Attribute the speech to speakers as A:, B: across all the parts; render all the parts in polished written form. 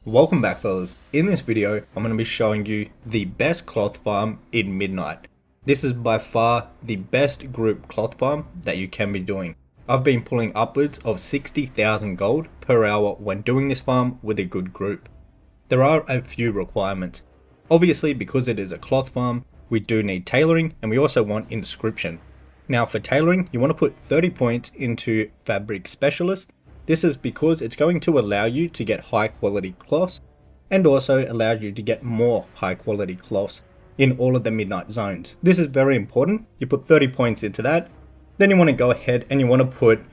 A: Welcome back, fellas. In this video, I'm going to be showing you the best cloth farm in Midnight. This is by far the best group cloth farm that you can be doing. I've been pulling upwards of 60,000 gold per hour when doing this farm with a good group. There are a few requirements. Obviously, because it is a cloth farm, we do need tailoring and we also want inscription. Now for tailoring, you want to put 30 points into fabric specialist. This is because it's going to allow you to get high quality cloths and also allows you to get more high quality cloths in all of the midnight zones. This is very important. You put 30 points into that. Then you want to go ahead and you want to put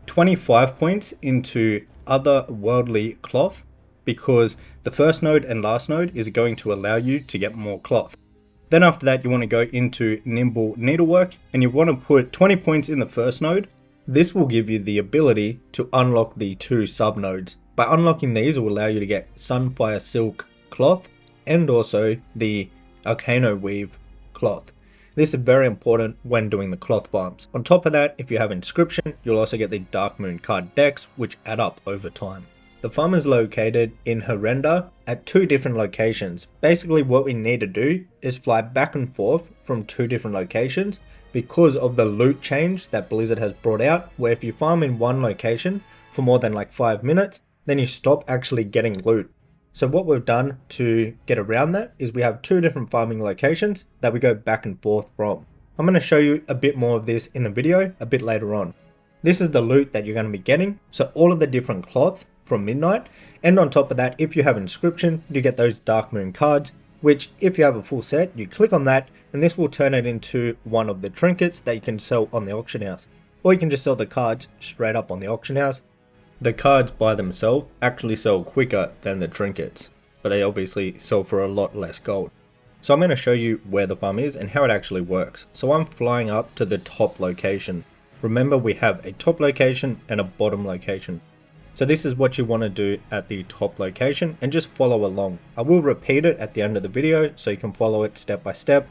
A: 25 points into other worldly cloth, because the first node and last node is going to allow you to get more cloth. Then after that, you want to go into nimble needlework and you want to put 20 points in the first node. This will give you the ability to unlock the two sub nodes. By unlocking these, it will allow you to get Sunfire Silk cloth and also the Arcano Weave cloth. This is very important when doing the cloth farms. On top of that, if you have inscription, you'll also get the Dark Moon card decks, which add up over time. The farm is located in Herenda at two different locations. Basically, what we need to do is fly back and forth from two different locations because of the loot change that Blizzard has brought out, where if you farm in one location for more than like 5 minutes, then you stop actually getting loot. So what we've done to get around that is we have two different farming locations that we go back and forth from. I'm going to show you a bit more of this in the video a bit later on. This is the loot that you're going to be getting. So all of the different cloth from Midnight, and on top of that, if you have inscription, you get those Dark Moon cards, which if you have a full set, you click on that and this will turn it into one of the trinkets that you can sell on the auction house. Or you can just sell the cards straight up on the auction house. The cards by themselves actually sell quicker than the trinkets, but they obviously sell for a lot less gold. So I'm going to show you where the farm is and how it actually works. So I'm flying up to the top location. Remember, we have a top location and a bottom location. So this is what you want to do at the top location and just follow along. I will repeat it at the end of the video so you can follow it step by step,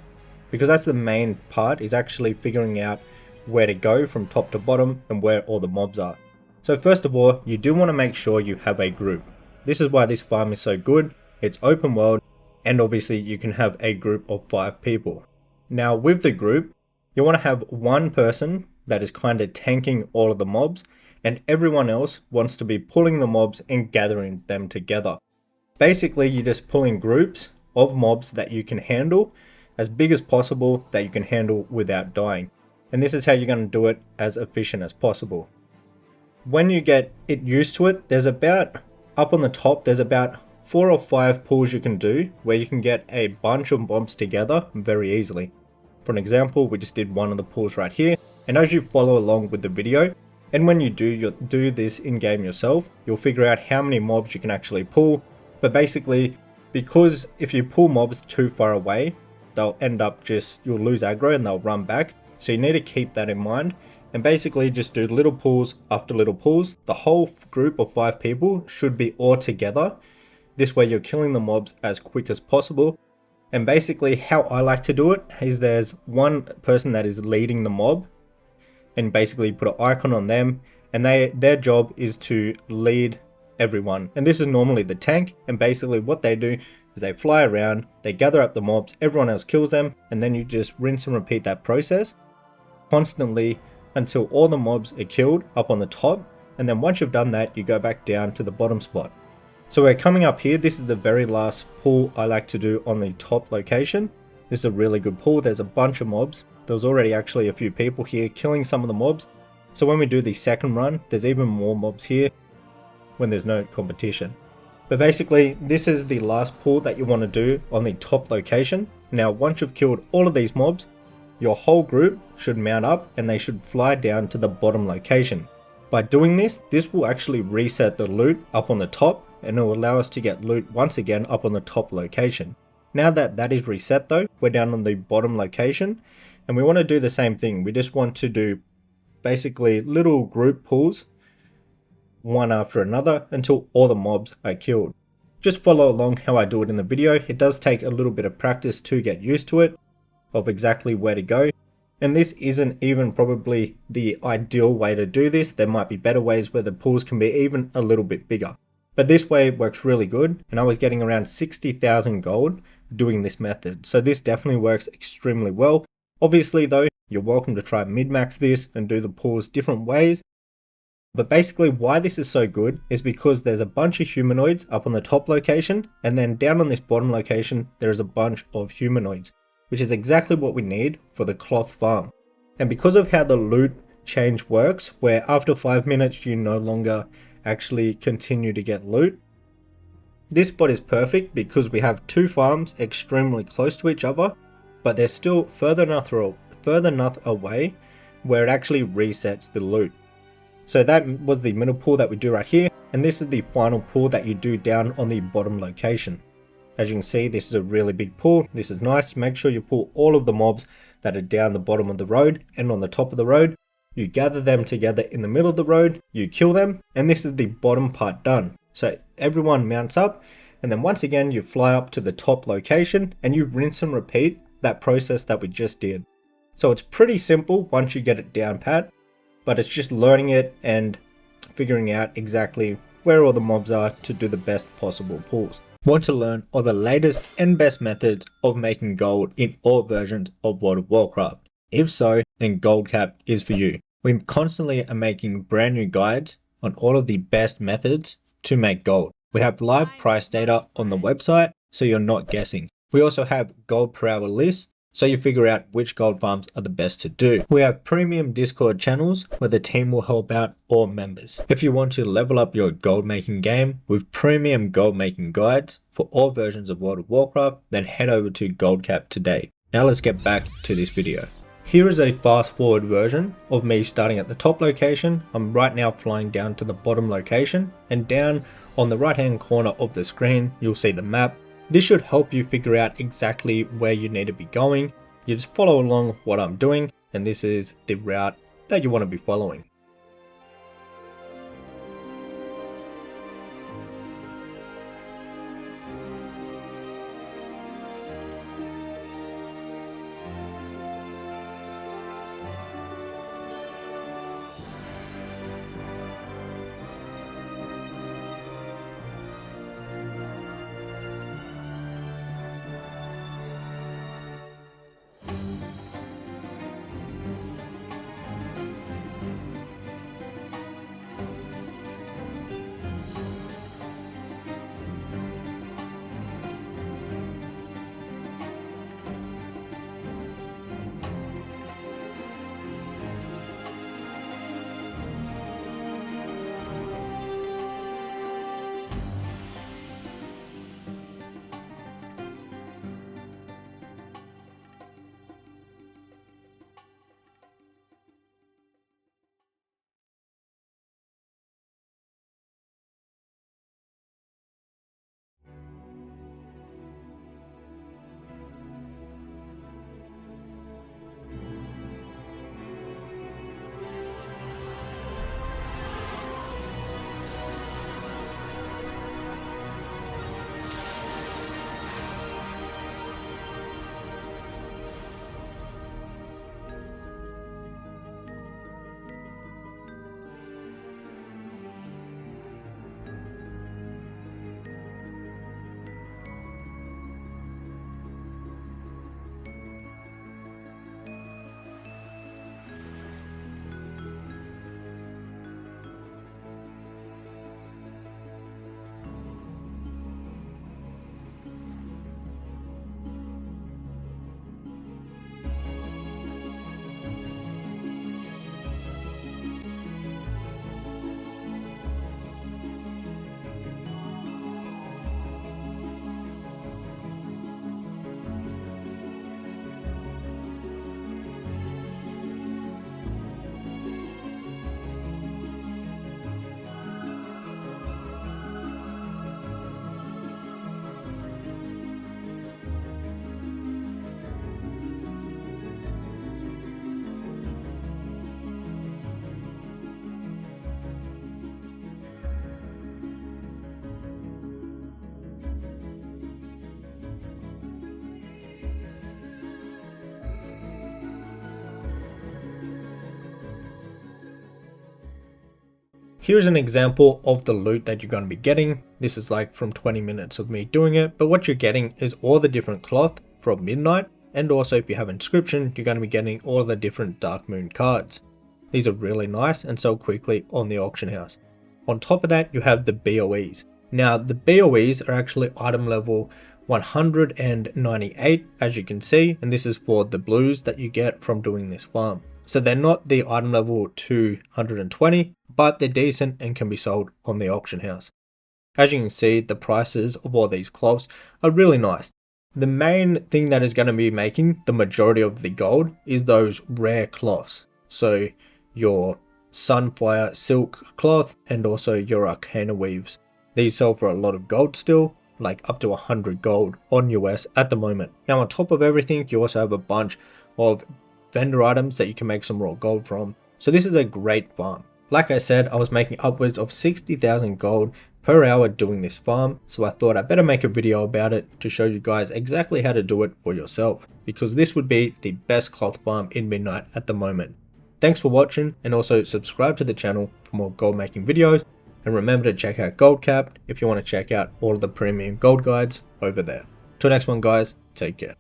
A: because that's the main part, is actually figuring out where to go from top to bottom and where all the mobs are. So first of all, you do want to make sure you have a group. This is why this farm is so good. It's open world and obviously you can have a group of 5 people. Now with the group, you want to have one person that is kind of tanking all of the mobs, and everyone else wants to be pulling the mobs and gathering them together. Basically, you're just pulling groups of mobs that you can handle as big as possible, that you can handle without dying. And this is how you're going to do it as efficient as possible. When you get it used to it, there's about, up on the top, there's about 4 or 5 pulls you can do where you can get a bunch of mobs together very easily. For an example, we just did one of the pulls right here. And as you follow along with the video, and when you do this in-game yourself, you'll figure out how many mobs you can actually pull. But basically, because if you pull mobs too far away, they'll end up you'll lose aggro and they'll run back. So you need to keep that in mind. And basically just do little pulls after little pulls. The whole group of 5 people should be all together. This way you're killing the mobs as quick as possible. And basically how I like to do it is there's one person that is leading the mob, and basically put an icon on them, and their job is to lead everyone. And this is normally the tank, and basically what they do is they fly around, they gather up the mobs, everyone else kills them, and then you just rinse and repeat that process constantly until all the mobs are killed up on the top. And then once you've done that, you go back down to the bottom spot. So we're coming up here. This is the very last pull I like to do on the top location. This is a really good pull. There's a bunch of mobs. There was already actually a few people here killing some of the mobs. So when we do the second run, there's even more mobs here when there's no competition. But basically, this is the last pull that you want to do on the top location. Now, once you've killed all of these mobs, your whole group should mount up and they should fly down to the bottom location. By doing this, this will actually reset the loot up on the top, and it will allow us to get loot once again up on the top location. Now that that is reset though, we're down on the bottom location. And we want to do the same thing. We just want to do basically little group pulls, one after another, until all the mobs are killed. Just follow along how I do it in the video. It does take a little bit of practice to get used to it, of exactly where to go. And this isn't even probably the ideal way to do this. There might be better ways where the pulls can be even a little bit bigger. But this way works really good, and I was getting around 60,000 gold doing this method. So this definitely works extremely well. Obviously though, you're welcome to try min-max this and do the pulls different ways. But basically why this is so good is because there's a bunch of humanoids up on the top location, and then down on this bottom location there is a bunch of humanoids, which is exactly what we need for the cloth farm. And because of how the loot change works, where after 5 minutes you no longer actually continue to get loot, this spot is perfect because we have two farms extremely close to each other, but they're still further enough away where it actually resets the loot. So that was the middle pull that we do right here, and this is the final pull that you do down on the bottom location. As you can see, this is a really big pull. This is nice. Make sure you pull all of the mobs that are down the bottom of the road and on the top of the road. You gather them together in the middle of the road, you kill them, and this is the bottom part done. So everyone mounts up, and then once again you fly up to the top location and you rinse and repeat that process that we just did. So it's pretty simple once you get it down pat, but it's just learning it and figuring out exactly where all the mobs are to do the best possible pulls. Want to learn all the latest and best methods of making gold in all versions of World of Warcraft? If so, then GoldCap is for you. We constantly are making brand new guides on all of the best methods to make gold. We have live price data on the website, so you're not guessing. We also have gold per hour lists, so you figure out which gold farms are the best to do. We have premium Discord channels where the team will help out all members. If you want to level up your gold making game with premium gold making guides for all versions of World of Warcraft, then head over to GoldCap today. Now let's get back to this video. Here is a fast forward version of me starting at the top location. I'm right now flying down to the bottom location, and down on the right hand corner of the screen you'll see the map. This should help you figure out exactly where you need to be going. You just follow along what I'm doing, and this is the route that you want to be following. Here's an example of the loot that you're going to be getting. This is like from 20 minutes of me doing it, but what you're getting is all the different cloth from Midnight, and also if you have inscription, you're going to be getting all the different Dark Moon cards. These are really nice and sell quickly on the auction house. On top of that, you have the BOEs. Now the BOEs are actually item level 198, as you can see, and this is for the blues that you get from doing this farm. So they're not the item level 220, but they're decent and can be sold on the auction house. As you can see, the prices of all these cloths are really nice. The main thing that is going to be making the majority of the gold is those rare cloths. So your Sunfire silk cloth and also your Arcana weaves. These sell for a lot of gold still, like up to 100 gold on US at the moment. Now on top of everything, you also have a bunch of vendor items that you can make some raw gold from. So this is a great farm. Like I said, I was making upwards of 60,000 gold per hour doing this farm, so I thought I better make a video about it to show you guys exactly how to do it for yourself, because this would be the best cloth farm in Midnight at the moment. Thanks for watching, and also subscribe to the channel for more gold making videos, and remember to check out Goldcap if you want to check out all of the premium gold guides over there. Till next one guys, take care.